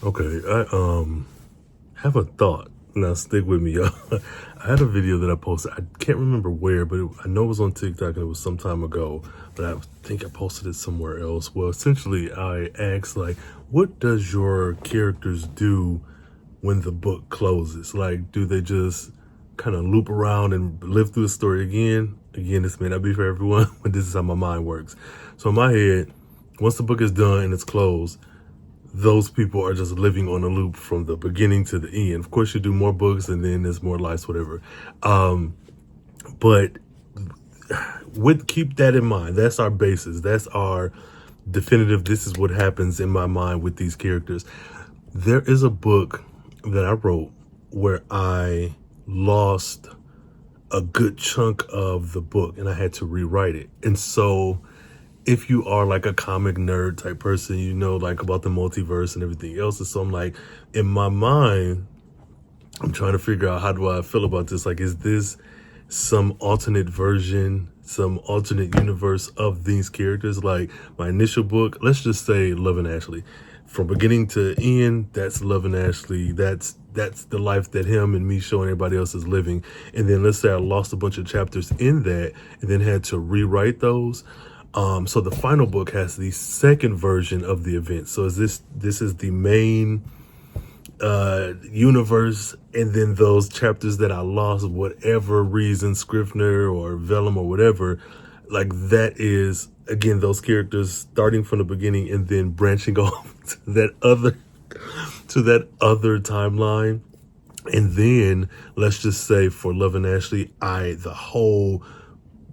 Okay, I have a thought. Now stick with me, y'all. I had a video that I posted. I can't remember where, but I know it was on TikTok and it was some time ago, but I think I posted it somewhere else. Well, essentially I asked, like, what does your characters do when the book closes? Like, do they just kind of loop around and live through the story again? Again, this may not be for everyone, but this is how my mind works. So in my head, once the book is done and it's closed, those people are just living on a loop from the beginning to the end. Of course, you do more books and then there's more lives, whatever. But keep that in mind. That's our basis. That's our definitive. This is what happens in my mind with these characters. There is a book that I wrote where I lost a good chunk of the book and I had to rewrite it. And so if you are like a comic nerd type person, you know, like about the multiverse and everything else. And so I'm like, in my mind, I'm trying to figure out, how do I feel about this? Like, is this some alternate version, some alternate universe of these characters? Like my initial book, let's just say Love and Ashley. From beginning to end, that's Love and Ashley. That's the life that him and me showing everybody else is living. And then let's say I lost a bunch of chapters in that and then had to rewrite those. So the final book has the second version of the event. So this is the main universe, and then those chapters that I lost, whatever reason, Scrivener or Vellum or whatever, like that is again those characters starting from the beginning and then branching off to that other timeline. And then let's just say for Love and Ashley, the whole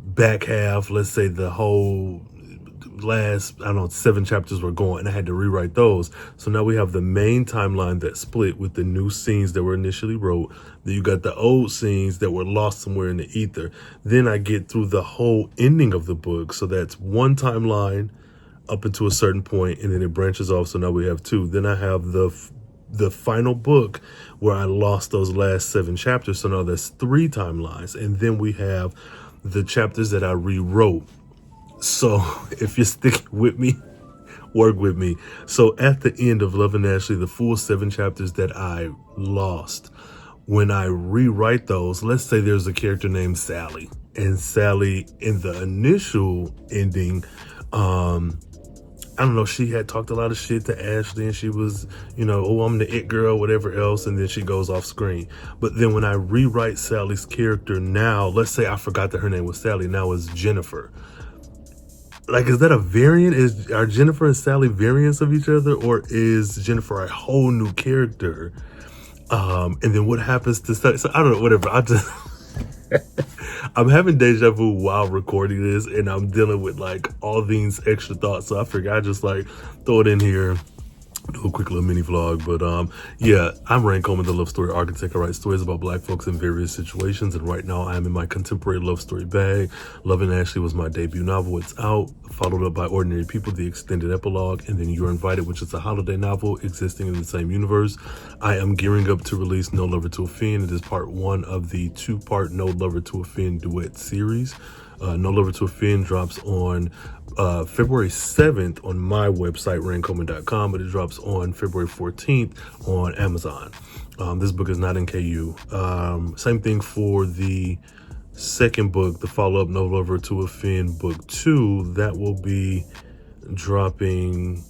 back half, let's say the whole last, I don't know, 7 chapters were gone and I had to rewrite those. So now we have the main timeline that split with the new scenes that were initially wrote. Then you got the old scenes that were lost somewhere in the ether. Then I get through the whole ending of the book. So that's one timeline up until a certain point, and then it branches off. So now we have 2. Then I have the final book where I lost those last 7 chapters. So now that's 3 timelines. And then we have the chapters that I rewrote. So if you're sticking with me, work with me. So at the end of Love and Ashley, the full 7 chapters that I lost, when I rewrite those, let's say there's a character named Sally, and Sally in the initial ending, I don't know, she had talked a lot of shit to Ashley and she was, you know, oh, I'm the it girl, whatever else, and then she goes off screen. But then when I rewrite Sally's character now, let's say I forgot that her name was Sally, now it's Jennifer. Like, is that a variant? Are Jennifer and Sally variants of each other, or is Jennifer a whole new character? And then what happens to Sally? So I don't know, whatever. I just I'm having deja vu while recording this, and I'm dealing with like all these extra thoughts. So I figured I just like throw it in here, do a quick little mini vlog. But yeah, I'm 𝙗𝚘𝚟, the love story architect. I write stories about Black folks in various situations, and right now I am in my contemporary love story bag. Love and Ashley was my debut novel. It's out, followed up by Ordinary People, the extended epilogue, and then You're Invited, which is a holiday novel existing in the same universe. I am gearing up to release No Lover to Offend. It is part 1 of the 2-part No Lover to Offend duet series. No Lover to Offend drops on February 7th on my website, 𝙗𝚘𝚟𝚎𝚛, but it drops on February 14th on Amazon. This book is not in KU. Same thing for the second book, the follow-up No Lover to Offend book 2. That will be dropping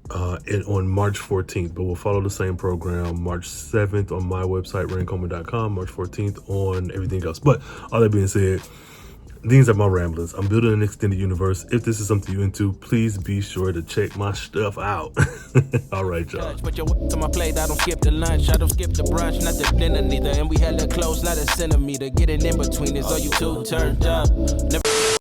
on March 14th, but we'll follow the same program. March 7th on my website, 𝙗𝚘𝚟𝚎𝚛, March 14th on everything else. But all that being said, these are my ramblings. I'm building an extended universe. If this is something you're into, please be sure to check my stuff out. All right, y'all. But your to my plate, I don't skip the lunch, I don't skip the brunch, not the dinner neither. And we hella close, not a centimeter. Getting in between is all you two turned up. Never